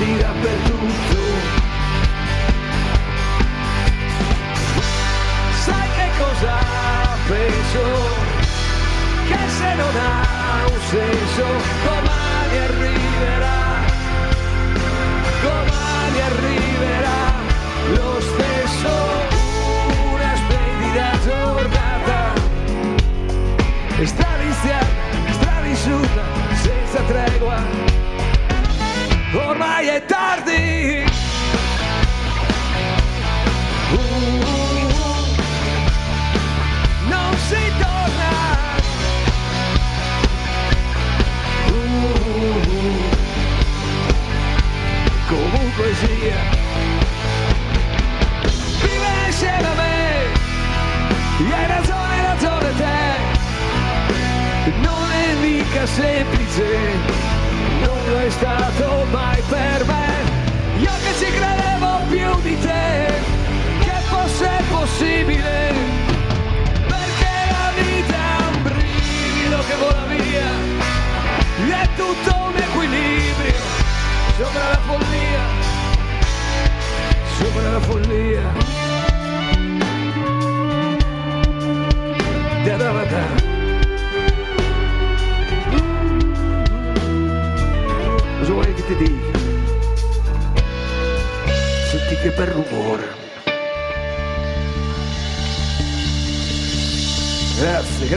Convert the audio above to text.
senti dappertutto. Sai che cosa penso? Che se non ha un senso domani arriverà lo stesso, una splendida giornata, e straviziata, stravissata, senza tregua, ormai è tardi. Non si torna. Comunque sia, vive insieme a me, e hai ragione te, non è mica semplice, non lo è stato mai per me, io che ci credevo più di te, che fosse possibile, perché la vita è un brivido che vola via, è tutto un equilibrio. Sopra la follia, sopra la follia. Da. Cosa vuoi che ti dica? Senti che bel rumore. Grazie.